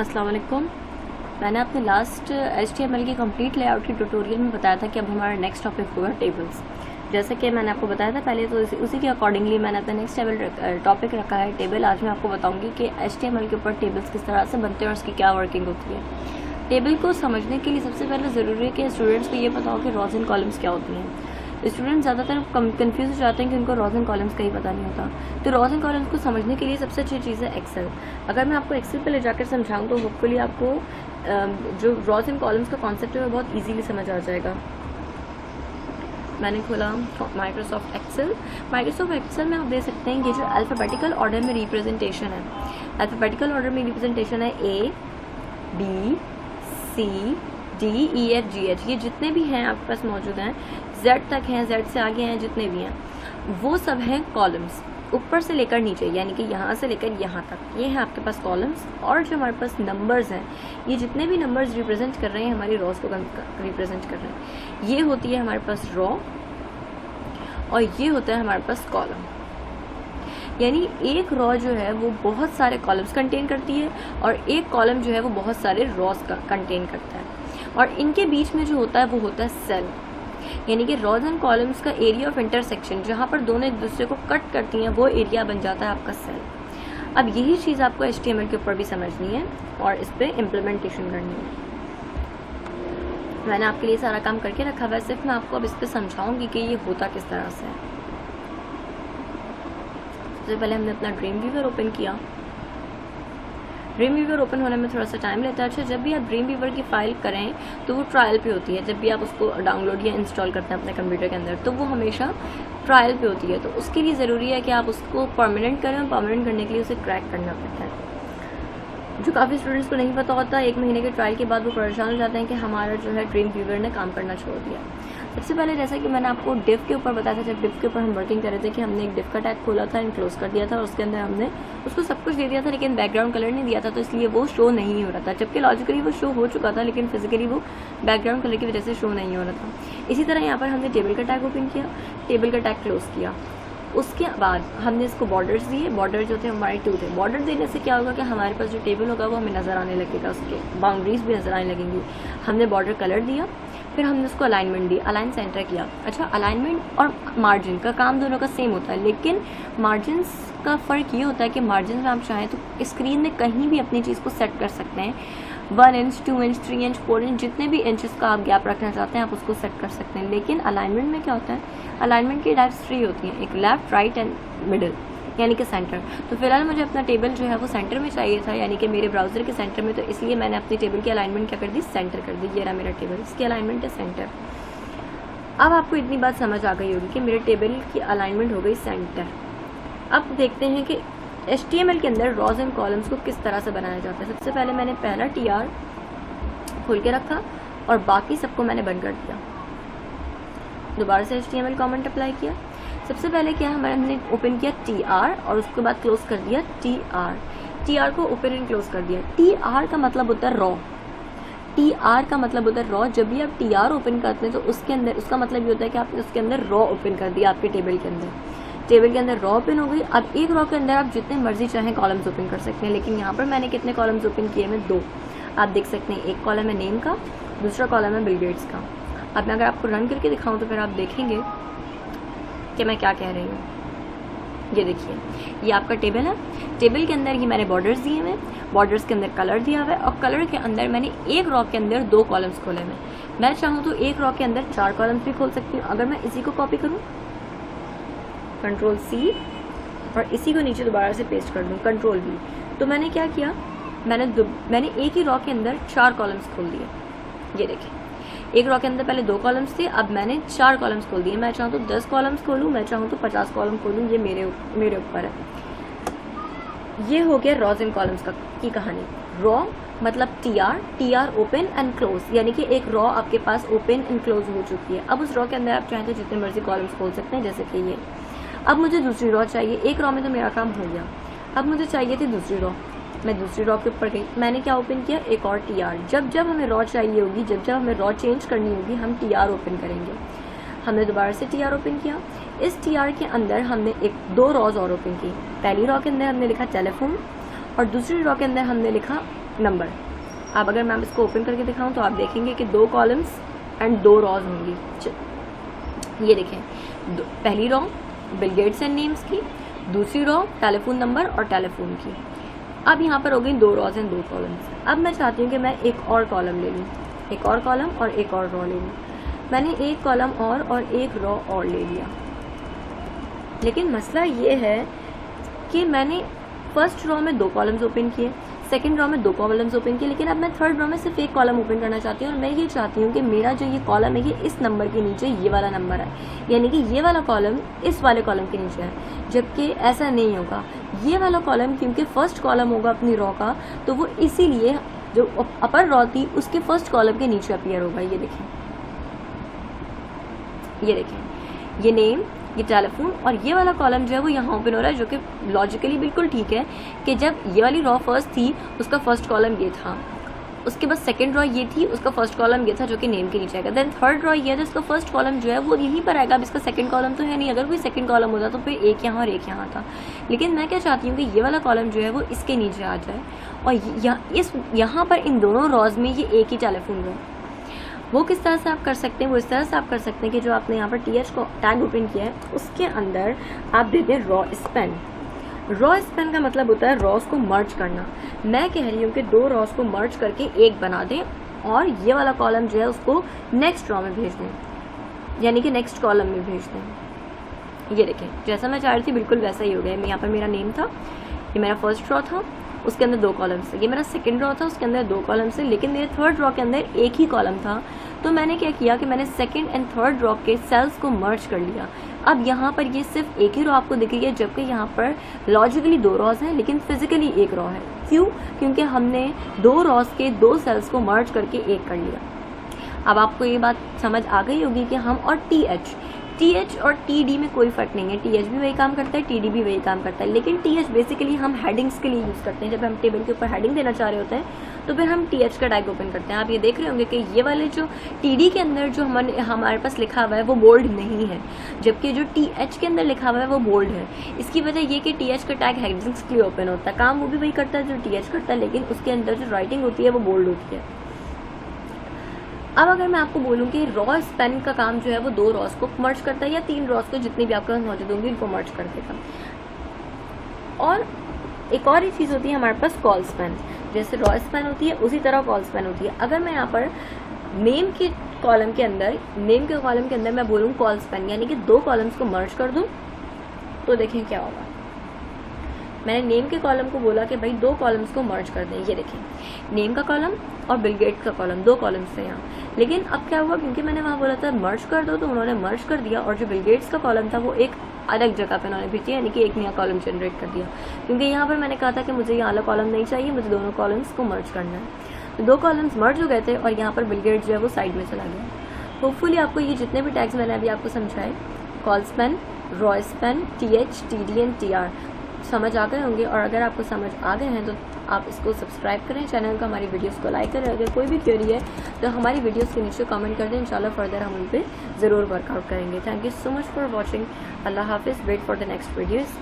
अस्सलाम वालेकुम। मैंने अपने लास्ट HTML की कंप्लीट लेआउट की ट्यूटोरियल में बताया था कि अब हमारा नेक्स्ट टॉपिक होगा टेबल्स। जैसे कि मैंने आपको बताया था पहले, तो उसी के अकॉर्डिंगली मैंने अपना नेक्स्ट टॉपिक रखा है टेबल। आज मैं आपको बताऊंगी कि HTML के ऊपर टेबल्स किस तरह से बनते हैं और उसकी क्या वर्किंग होती है। टेबल को समझने के लिए सबसे पहले ज़रूरी है कि स्टूडेंट्स को ये पता हो कि रॉज एंड कॉलम्स क्या होती हैं। स्टूडेंट ज़्यादातर कन्फ्यूज हो जाते हैं कि उनको रॉज एंड कॉलम्स का ही पता नहीं होता। तो रॉज एंड कॉलम्स को समझने के लिए सबसे अच्छी चीज़ है एक्सेल। अगर मैं आपको एक्सेल पे ले जाकर समझाऊँ तो होपफुली आपको जो रॉज एंड कॉलम्स का कॉन्सेप्ट है वो बहुत ईजीली समझ आ जाएगा। मैंने खोला माइक्रोसॉफ्ट एक्सेल। माइक्रोसॉफ्ट एक्सेल में आप देख सकते हैं ये जो अल्फ़ाबेटिकल ऑर्डर में रिप्रेजेंटेशन है, अल्फ़ाबेटिकल ऑर्डर में रिप्रेजेंटेशन है A, B, C, D, E, F, G, H। ये जितने भी हैं आपके पास मौजूद हैं, Z तक हैं, Z से आगे हैं, जितने भी हैं वो सब हैं कॉलम्स, ऊपर से लेकर नीचे, यानी कि यहाँ से लेकर यहाँ तक ये हैं आपके पास कॉलम्स। और जो हमारे पास नंबर्स हैं, ये जितने भी नंबर्स रिप्रेजेंट कर रहे हैं हमारी रॉज को रिप्रेजेंट कर रहे हैं। ये होती है हमारे पास रॉ और ये होता है हमारे पास कॉलम। यानी एक रॉ जो है वो बहुत सारे कॉलम्स कंटेन करती है और एक कॉलम जो है वो बहुत सारे रॉज का कंटेन करता है। और इनके बीच में जो होता है वो होता है सेल, यानी कि रॉज एंड कॉलम्स का एरिया ऑफ इंटरसेक्शन, जहाँ पर दोनों एक दूसरे को कट करती हैं वो एरिया बन जाता है आपका सेल। अब यही चीज़ आपको HTML के ऊपर भी समझनी है और इस पर इम्प्लीमेंटेशन करनी है। मैंने आपके लिए सारा काम करके रखा हुआ है, सिर्फ मैं आपको अब इस पर समझाऊंगी कि ये होता किस तरह से है। सबसे पहले हमने अपना ड्रीम व्यूवर ओपन किया। ड्रीम व्यूवर ओपन होने में थोड़ा सा टाइम लेता है। अच्छा, जब भी आप ड्रीम व्यूवर की फाइल करें तो वो ट्रायल पे होती है। जब भी आप उसको डाउनलोड या इंस्टॉल करते हैं अपने कंप्यूटर के अंदर तो वो हमेशा ट्रायल पे होती है। तो उसके लिए ज़रूरी है कि आप उसको परमानेंट करें और परमानेंट करने के लिए उसे क्रैक करना पड़ता है, जो काफ़ी स्टूडेंट्स को नहीं पता होता। 1 महीने के ट्रायल के बाद वो परेशान हो जाते हैं कि हमारा जो है ड्रीम व्यूवर ने काम करना छोड़ दिया। सबसे पहले जैसा कि मैंने आपको डिव के ऊपर बताया था, जब डिव के ऊपर हम वर्किंग कर रहे थे, कि हमने एक डिव का टैग खोला था एंड क्लोज कर दिया था और उसके अंदर हमने उसको सब कुछ दे दिया था लेकिन बैकग्राउंड कलर नहीं दिया था, तो इसलिए वो शो नहीं हो रहा था। जबकि लॉजिकली वो शो हो चुका था लेकिन फिजिकली वो बैकग्राउंड कलर की वजह से शो नहीं हो रहा था। इसी तरह यहाँ पर हमने टेबल का टैग ओपन किया, टेबल का टैग क्लोज किया। उसके बाद हमने इसको बॉर्डर्स दिए। बॉर्डर जो थे हमारे 2 थे। बॉर्डर देने से क्या होगा कि हमारे पास जो टेबल होगा वो हमें नज़र आने लगेगा, उसके बाउंड्रीज भी नज़र आने लगेंगी। हमने बॉर्डर कलर दिया, फिर हमने उसको अलाइनमेंट दी, अलाइन सेंटर किया। अच्छा, अलाइनमेंट और मार्जिन का काम दोनों का सेम होता है, लेकिन मार्जिन्स का फ़र्क ये होता है कि मार्जिन में आप चाहें तो स्क्रीन में कहीं भी अपनी चीज़ को सेट कर सकते हैं। 1 इंच, 2 इंच, 3 इंच, 4 इंच, जितने भी इंचेस का आप गैप रखना चाहते हैं आप उसको सेट कर सकते हैं। लेकिन अलाइनमेंट में क्या होता है, अलाइनमेंट की टाइप्स 3 होती हैं, एक लेफ्ट, राइट एंड मिडिल, यानी कि सेंटर। तो फिलहाल मुझे अपना टेबल जो है वो सेंटर में चाहिए था, यानी कि मेरे ब्राउज़र के सेंटर में, तो इसलिए मैंने अपनी टेबल की अलाइनमेंट क्या कर दी, सेंटर कर दी। ये रहा मेरा टेबल, इसकी अलाइनमेंट है सेंटर। अब आपको इतनी बात समझ आ गई होगी कि मेरे टेबल की अलाइनमेंट हो गई सेंटर। अब देखते हैं कि HTML के अंदर रॉज एंड कॉलम्स को किस तरह से बनाया जाता है। सबसे पहले मैंने पहला TR खोल के रखा और बाकी सबको मैंने बंद कर दिया। दोबारा से HTML कमेंट अप्लाई किया। सबसे पहले क्या हमने ओपन किया TR और उसके बाद क्लोज कर दिया TR को ओपन एंड क्लोज कर दिया। TR का मतलब होता है रॉ, TR का मतलब होता है रॉ। जब भी आप TR ओपन करते हैं तो उसके अंदर उसका मतलब ये होता है कि आपने उसके अंदर रॉ ओपन कर दिया। आपके टेबल के अंदर रॉ ओपन हो गई। अब एक रॉ के अंदर आप जितने मर्जी चाहें कॉलम्स ओपन कर सकते हैं, लेकिन यहाँ पर मैंने कितने कॉलम्स ओपन किए हैं, 2। आप देख सकते हैं, एक कॉलम है नेम का, दूसरा कॉलम है बिल गेट्स का। अब मैं अगर आपको रन करके दिखाऊं तो फिर आप देखेंगे कि मैं क्या कह रही हूँ। ये देखिए, ये आपका टेबल है। टेबल के अंदर ही मैंने बॉर्डर्स दिए हुए, बॉर्डर्स के अंदर कलर दिया हुआ है और कलर के अंदर मैंने एक रॉ के अंदर 2 कॉलम्स खोले हुए। मैं चाहूँ तो एक रॉ के अंदर 4 कॉलम्स भी खोल सकती हूँ। अगर मैं इसी को कॉपी करूँ, Ctrl+C, और इसी को नीचे दोबारा से पेस्ट कर दूँ, Ctrl+V, तो मैंने क्या किया, मैंने एक ही रॉ के अंदर 4 कॉलम्स खोल दिए। ये देखिए, एक रॉ के अंदर पहले 2 कॉलम्स थे, अब मैंने 4 कॉलम्स खोल दिए। मैं चाहूँ तो 10 कॉलम्स खोलूँ, मैं चाहूँ तो 50 कॉलम खोलूँ, ये मेरे ऊपर है। ये हो गया रॉज एंड कॉलम्स की कहानी। रॉ मतलब TR ओपन एंड क्लोज, यानी कि एक रॉ आपके पास ओपन एंड क्लोज हो चुकी है। अब उस रॉ के अंदर आप चाहें तो जितने मर्जी कॉलम्स खोल सकते हैं, जैसे कि ये। अब मुझे दूसरी रॉ चाहिए। एक रॉ में तो मेरा काम हो गया, अब मुझे चाहिए थी दूसरी रॉ। मैं दूसरी रॉ के ऊपर गई, मैंने क्या ओपन किया, एक और TR। जब हमें रॉ चाहिए होगी, जब हमें रॉ चेंज करनी होगी, हम TR ओपन करेंगे। हमने दोबारा से TR ओपन किया। इस TR के अंदर हमने 2 रॉज और ओपन की। पहली रॉ के अंदर हमने लिखा टेलीफोन और दूसरी रॉ के अंदर हमने लिखा नंबर। अब अगर मैं इसको ओपन करके दिखाऊं तो आप देखेंगे कि 2 कॉलम्स एंड 2 रॉज होंगी। ये देखें, पहली raw Bill Gates and names की, दूसरी रॉ टेलीफोन नंबर और टेलीफोन की। अब यहाँ पर हो गई 2 रॉज एंड 2 कॉलम्स। अब मैं चाहती हूँ कि मैं एक और कॉलम ले लूँ, एक और कॉलम और एक और रॉ ले लूँ। मैंने एक कॉलम और एक रॉ और ले लिया, लेकिन मसला ये है कि मैंने फर्स्ट रॉ में 2 कॉलम्स ओपन किए, सेकंड रॉ में 2 कॉलम्स ओपन किए, लेकिन अब मैं थर्ड रॉ में सिर्फ एक कॉलम ओपन करना चाहती हूँ। और मैं ये चाहती हूँ कि मेरा जो ये कॉलम है ये इस नंबर के नीचे ये वाला नंबर है, यानी कि ये वाला कॉलम इस वाले कॉलम के नीचे है, जबकि ऐसा नहीं होगा। ये वाला कॉलम क्योंकि फर्स्ट कॉलम होगा अपनी रॉ का, तो वो इसीलिए जो अपर रॉ थी उसके फर्स्ट कॉलम के नीचे अपीयर होगा। ये देखें, ये देखें, ये नेम, ये टेलीफोन और ये वाला कॉलम जो है वो यहाँ ओपन हो रहा है, जो कि लॉजिकली बिल्कुल ठीक है कि जब ये वाली रॉ फर्स्ट थी उसका फर्स्ट कॉलम ये था, उसके बाद सेकंड रॉ ये थी, उसका फर्स्ट कॉलम ये था जो कि नेम के नीचे आएगा, देन थर्ड रॉ ये है, जिसका फर्स्ट कॉलम जो है वो यहीं पर आएगा। अब इसका सेकंड कॉलम तो है नहीं, अगर कोई सेकंड कॉलम होता तो फिर एक यहाँ और एक यहाँ था, लेकिन मैं क्या चाहती हूँ कि ये वाला कॉलम जो है वो इसके नीचे आ जाए और यहाँ पर इन दोनों रॉज में ये एक ही टेलीफोन रॉ। वो किस तरह से आप कर सकते हैं? वो इस तरह से आप कर सकते हैं कि जो आपने यहाँ पर TH को टैग ओपन किया है उसके अंदर आप दे दें रॉ स्पेन। रॉ स्पेन का मतलब होता है रॉस को मर्ज करना। मैं कह रही हूँ कि 2 रॉस को मर्ज करके एक बना दें और ये वाला कॉलम जो है उसको नेक्स्ट रॉ में भेज दें, यानी कि नेक्स्ट कॉलम में भेज दें। ये देखें, जैसा मैं चाह रही थी बिल्कुल वैसा ही हो गया। यहाँ पर मेरा नेम था, ये मेरा फर्स्ट रॉ था, उसके अंदर 2 कॉलम्स थे। ये मेरा सेकंड रॉ था, उसके अंदर 2 कॉलम्स थे, लेकिन मेरे थर्ड रॉ के अंदर एक ही कॉलम था। तो मैंने क्या किया कि मैंने सेकंड एंड थर्ड रॉ के सेल्स को मर्ज कर लिया। अब यहाँ पर ये सिर्फ एक ही रॉ आपको दिख रही है, जबकि यहाँ पर लॉजिकली 2 रॉज हैं लेकिन फिजिकली एक रॉ है। क्यों? क्योंकि हमने 2 रॉज के 2 सेल्स को मर्ज करके एक कर लिया। अब आपको ये बात समझ आ गई होगी कि हम और TH और TD में कोई फ़र्क नहीं है। TH भी वही काम करता है, TD भी वही काम करता है, लेकिन TH बेसिकली हम हेडिंग्स के लिए यूज़ करते हैं। जब हम टेबल के ऊपर हेडिंग देना चाह रहे होते हैं तो फिर हम TH का टैग ओपन करते हैं। आप ये देख रहे होंगे कि ये वाले जो TD के अंदर जो हमारे पास लिखा हुआ है वो बोल्ड नहीं है, जबकि जो TH के अंदर लिखा हुआ है वो बोल्ड है। इसकी वजह ये कि TH का टैग हेडिंग्स के लिए ओपन होता है, काम वो भी वही करता है जो TH करता है, लेकिन उसके अंदर जो राइटिंग होती है वो बोल्ड होती है। अब अगर मैं आपको बोलूँ कि रॉ स्पेन का काम जो है वो 2 रॉस को मर्ज करता है या 3 रॉस को, जितनी भी आपके पास मौजूद होंगी उनको मर्ज कर देगा। और एक और ही चीज़ होती है हमारे पास कॉल स्पेन। जैसे रॉ स्पेन होती है उसी तरह कॉल स्पेन होती है। अगर मैं यहाँ पर नेम के कॉलम के अंदर मैं बोलूँ कॉल स्पेन, यानी कि 2 कॉलम्स को मर्ज कर दूँ, तो देखें क्या होगा। मैंने नेम के कॉलम को बोला कि भाई 2 कॉलम्स को मर्ज कर दें। ये देखें, नेम का कॉलम और बिल गेट्स का कॉलम, 2 कॉलम्स थे यहाँ। लेकिन अब क्या हुआ, क्योंकि मैंने वहाँ बोला था मर्ज कर दो, तो उन्होंने मर्ज कर दिया और जो बिल गेट्स का कॉलम था वो एक अलग जगह पे उन्होंने भेज दिया, यानी कि एक नया कॉलम जनरेट कर दिया। क्योंकि यहाँ पर मैंने कहा था कि मुझे ये वाला कॉलम नहीं चाहिए, मुझे दोनों कॉलम्स को मर्ज करना है। तो 2 कॉलम्स मर्ज हो गए थे और यहाँ पर बिल गेट्स जो है वो साइड में चला गया। होपफुली आपको ये जितने भी टैग्स मैंने अभी आपको समझाए, call Spain, raw Spain, TH, TD and TR समझ आ गए होंगे। और अगर आपको समझ आ गए हैं तो आप इसको सब्सक्राइब करें चैनल को, हमारी वीडियोस को लाइक करें। अगर कोई भी क्वेरी है तो हमारी वीडियोस के नीचे कमेंट कर दें, इंशाल्लाह फर्दर हम उन पर ज़रूर वर्कआउट करेंगे। Thank you so much for watching. अल्लाह हाफिज़। Wait for the next videos.